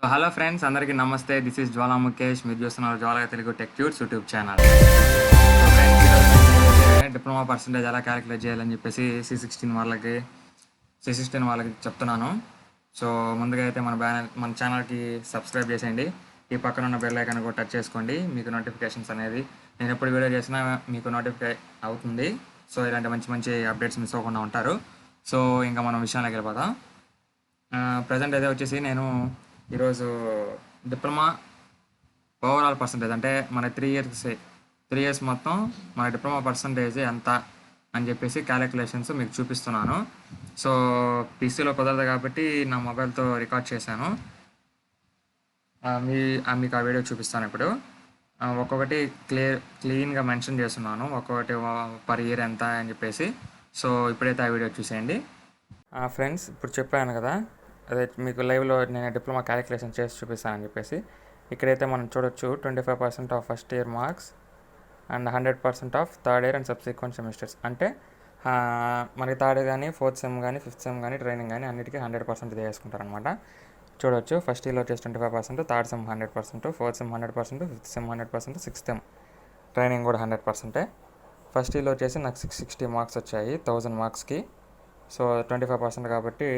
So hello friends, అందరికీ నమస్తే. This is Jwala Mukesh. మీరు చూస్తున్నారు Jwala Telugu tech tuts YouTube channel. So friends, ఈరోజు డిప్లొమా పర్సంటేజ్ ఎలా క్యాలిక్యులేట్ చేయాలని చెప్పేసి సి16 వాళ్ళకి చెప్తున్నాను. సో ముందుగా అయితే మన ఛానల్కి సబ్స్క్రైబ్ చేసేయండి. ఈ పక్కన ఉన్న బెల్ ఐకాన్ కూడా టచ్ చేసుకోండి. మీకు నోటిఫికేషన్స్ అనేది నేను ఎప్పుడు వీడియో చేసినా మీకు నోటిఫై అవుతుంది. సో ఇలాంటి మంచి మంచి అప్డేట్స్ మిస్ అవ్వకుండా ఉంటారు. సో ఇంకా మనం విషయానికి వెళ్ళిపోదాం. ప్రజెంట్ అయితే వచ్చేసి నేను ఈరోజు డిప్లొమా ఓవరాల్ పర్సంటేజ్ అంటే మన 3 ఇయర్స్ మొత్తం మన డిప్లొమా పర్సంటేజ్ ఎంత అని చెప్పేసి క్యాలిక్యులేషన్స్ మీకు చూపిస్తున్నాను. సో పీసీలో కుదరదు కాబట్టి నా మొబైల్తో రికార్డ్ చేశాను. మీకు ఆ వీడియో చూపిస్తాను ఇప్పుడు. ఒక్కొక్కటి క్లీన్గా మెన్షన్ చేస్తున్నాను, ఒక్కొక్కటి పర్ ఇయర్ ఎంత అని చెప్పేసి. సో ఇప్పుడైతే ఆ వీడియో చూసేయండి. ఫ్రెండ్స్, ఇప్పుడు చెప్పాను కదా, అదే మీకు లైవ్లో నేను డిప్లొమా క్యాలిక్యులేషన్ చేసి చూపిస్తానని చెప్పేసి. ఇక్కడైతే మనం చూడొచ్చు 25% of first year marks and 100% of third year and subsequent semesters. అంటే మనకి థర్డ్ కానీ, ఫోర్త్ సెమ్ కానీ, ఫిఫ్త్ సెమ్ కానీ, ట్రైనింగ్ కానీ అన్నిటికీ 100% ఇది వేసుకుంటారనమాట. చూడొచ్చు, ఫస్ట్ ఇయర్లో వచ్చేసి 25%, third sem 100%, fourth sem 100%, fifth sem 100%, sixth sem training కూడా 100%. ఫస్ట్ ఇయర్లో వచ్చేసి నాకు 660 మార్క్స్ వచ్చాయి 1000 మార్క్స్కి. సో 25% కాబట్టి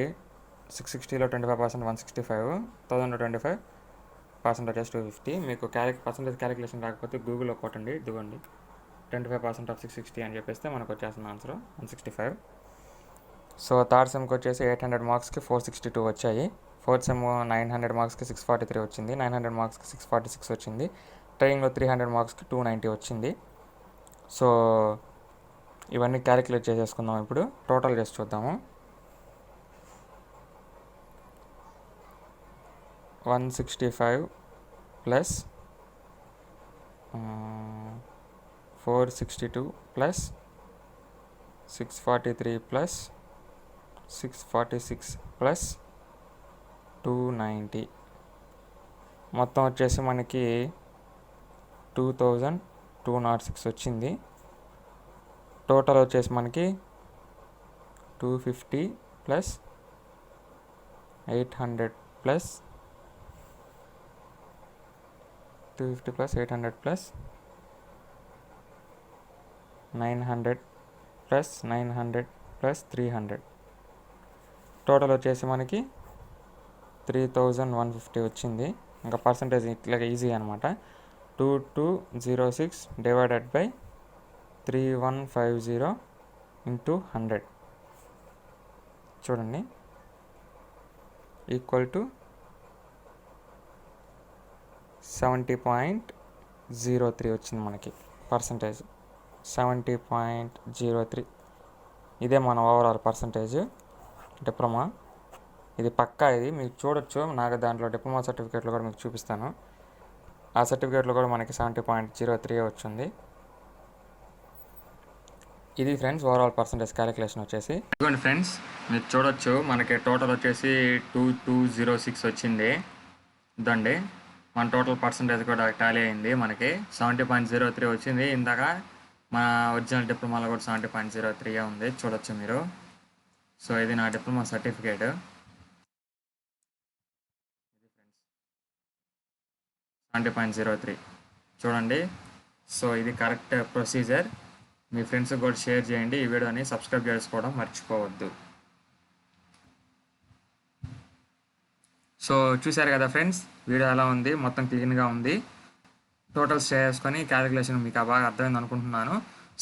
660లో 25% 165, 1000లో 25% వచ్చేసి 250. మీకు పర్సంటేజ్ క్యాలిక్యులేషన్ రాకపోతే గూగుల్లో కొట్టండి, ఇదిగోండి 25% ఆఫ్ 660 అని చెప్పేస్తే మనకు వచ్చేస్తుంది ఆన్సర్ 165. సో థర్డ్ సెమ్కి వచ్చేసి 800 మార్క్స్కి 462 వచ్చాయి. ఫోర్త్ సెమ్ 900 మార్క్స్కి 643 వచ్చింది. 900 మార్క్స్కి 646 వచ్చింది. ట్రైనింగ్లో 300 మార్క్స్కి 290 వచ్చింది. సో ఇవన్నీ క్యాలిక్యులేట్ చేసేసుకుందాం. ఇప్పుడు టోటల్ చేసి చూద్దాము. 165 ప్లస్ 462 ప్లస్ 643 ప్లస్ 646 ప్లస్ 290 మొత్తం వచ్చేసి మనకి 2206 వచ్చింది. టోటల్ వచ్చేసి మనకి 250 plus 800 plus 250 plus 800 plus 900 plus 900 plus 300 total వచ్చేసి మనకి 3150 వచ్చింది. ఇంకా పర్సంటేజ్ ఇట్లా ఈజీ అనమాట. 2206 డివైడెడ్ బై 3150 ఇంటూ 100 చూడండి, ఈక్వల్ టు 70.03 వచ్చింది మనకి పర్సంటేజ్. 70.03 ఇదే మన ఓవరాల్ పర్సంటేజ్ డిప్లొమా. ఇది పక్కా, ఇది మీకు చూడొచ్చు. నాకు దాంట్లో డిప్లొమా సర్టిఫికేట్లో కూడా మీకు చూపిస్తాను. ఆ సర్టిఫికేట్లో కూడా మనకి 70.03 వచ్చింది. ఇది ఫ్రెండ్స్ ఓవరాల్ పర్సంటేజ్ క్యాలిక్యులేషన్ వచ్చేసి. ఇదిగోండి ఫ్రెండ్స్, మీరు చూడొచ్చు మనకి టోటల్ వచ్చేసి 2206 వచ్చింది. ఇదండి మన టోటల్ పర్సంటేజ్ కూడా టాలీ అయింది. మనకి 70.03 వచ్చింది. ఇందాక మన ఒరిజినల్ డిప్లొమాలో కూడా 70.03 ఉంది, చూడొచ్చు మీరు. సో ఇది నా డిప్లొమా సర్టిఫికేట్. 70.03 చూడండి. సో ఇది కరెక్ట్ ప్రొసీజర్. మీ ఫ్రెండ్స్కి కూడా షేర్ చేయండి. ఈ వీడియోని సబ్స్క్రైబ్ చేసుకోవడం మర్చిపోవద్దు. సో చూశారు కదా ఫ్రెండ్స్, వీడియో ఎలా ఉంది, మొత్తం క్లీన్గా ఉంది. టోటల్స్ చేసుకొని క్యాలిక్యులేషన్ మీకు బాగా అర్థమైంది అనుకుంటున్నాను.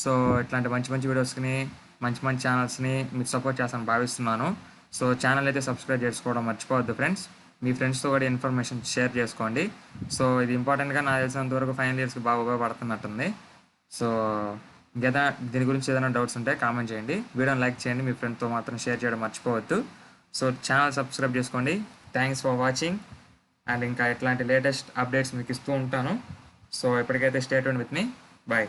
సో ఇట్లాంటి మంచి మంచి వీడియోస్ని, మంచి మంచి ఛానల్స్ని మీరు సపోర్ట్ చేస్తాను భావిస్తున్నాను. సో ఛానల్ అయితే సబ్స్క్రైబ్ చేసుకోవడం మర్చిపోవద్దు ఫ్రెండ్స్. మీ ఫ్రెండ్స్తో కూడా ఇన్ఫర్మేషన్ షేర్ చేసుకోండి. సో ఇది ఇంపార్టెంట్గా నాకు తెలిసినంత వరకు ఫైనల్ ఇయర్స్కి బాగా ఉపయోగపడుతున్నట్టుంది. సో దీని గురించి ఏదైనా డౌట్స్ ఉంటే కామెంట్ చేయండి. వీడియోని లైక్ చేయండి, మీ ఫ్రెండ్తో మాత్రం షేర్ చేయడం మర్చిపోవద్దు. సో ఛానల్ సబ్స్క్రైబ్ చేసుకోండి. Thanks for watching. అండ్ ఇంకా ఇట్లాంటి లేటెస్ట్ అప్డేట్స్ మీకు ఇస్తూ ఉంటాను. సో ఇప్పటికైతే stay tuned with me. Bye.